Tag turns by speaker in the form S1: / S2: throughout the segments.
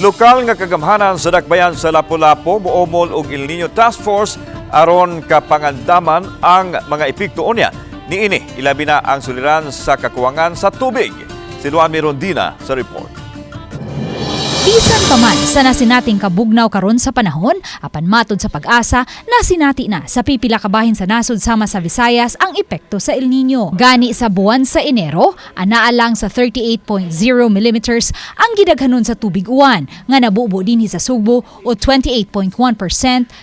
S1: Lokal nga kagamhanan sa dakbayan sa Lapu-Lapu moomol og El Nino Task Force aron kapangandaman ang mga epekto unya. Niini ilabi na ang suliran sa kakuwangan sa tubig. Si Luami Rondina sa report.
S2: Bisan pa man sa nasinating kabugnaw karon sa panahon, apan matod sa pag-asa, nasinati na sa pipila ka bahin sa nasod sama sa Visayas ang epekto sa El Nino. Gani sa buwan sa Enero, anaa lang sa 38.0 mm ang gidaghanon sa tubig uwan, nga nabubo dinhi sa Sugbo o 28.1%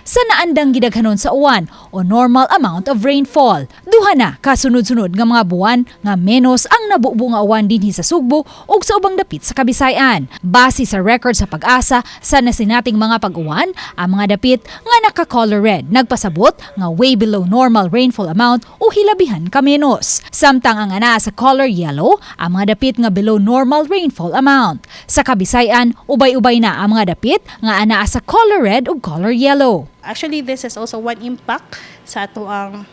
S2: sa naandang gidaghanon sa uwan o normal amount of rainfall. Duha na kasunod-sunod nga mga buwan nga menos ang nabubo nga uwan dinhi sa Sugbo ug sa ubang dapit sa Kabisayan. Base sa record sa pag-asa sa nasinating mga pag-uwan, ang mga dapit nga naka-color red nagpasabot nga way below normal rainfall amount o hilabihan ka menos. Samtang ang anaa sa color yellow, ang mga dapit nga below normal rainfall amount. Sa Kabisayan, ubay-ubay na ang mga dapit nga anaa sa color red ug color yellow.
S3: Actually, this is also one impact sa ato ang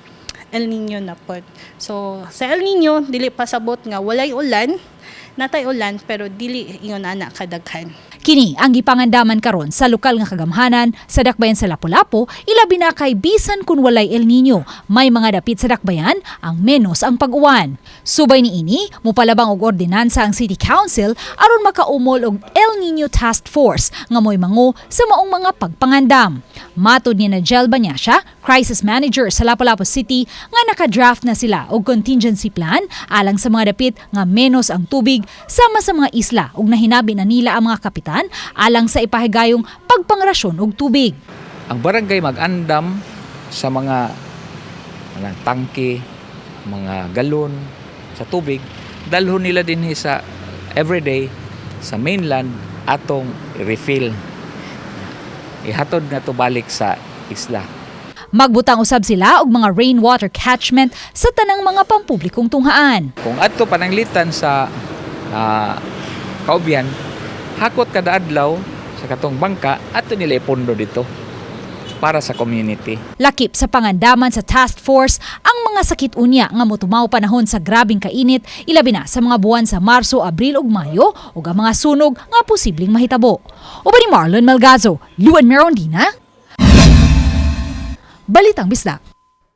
S3: El Nino na pod. So, sa El Nino, dili pasabot nga walay ulan, natay ulan pero dili ingon ana kadaghan.
S2: Kini ang gipangandaman karon sa lokal nga kagamhanan sa dakbayan sa Lapu-Lapu, ilabi na kay bisan kun walay El Nino, may mga dapit sa dakbayan ang menos ang pag-uwan. Subay niini, mopalabang og ordinansa ang City Council aron makaumol og El Nino Task Force nga moy mangu sa maong mga pagpangandam. Matod ni Nigel Banyasha, Crisis Manager sa Lapu-Lapu City, nga naka-draft na sila og contingency plan alang sa mga dapit nga menos ang tubig sama sa mga isla ug nahinabi na nila ang mga kapitan alang sa ipahigayong pagpangrasyon og tubig.
S4: Ang barangay mag-andam sa mga tangke, mga galon sa tubig, dalhon nila din sa everyday sa mainland atong refill. Ihatod na to balik sa isla.
S2: Magbutang usab sila og mga rainwater catchment sa tanang mga pampublikong tunghaan.
S4: Kung adto pananglitan sa kaubyan, hakot kada adlaw sa katong bangka ato nila ipondo dito para sa community.
S2: Lakip sa pangandaman sa task force ang mga sakit unya nga motumaw panahon sa grabing kainit, ilabi na sa mga buwan sa Marso, Abril ug Mayo ug ang mga sunog nga posibleng mahitabo. Uban ni Marlon Malgazo, Luan Merondina, Balitang Bisdak.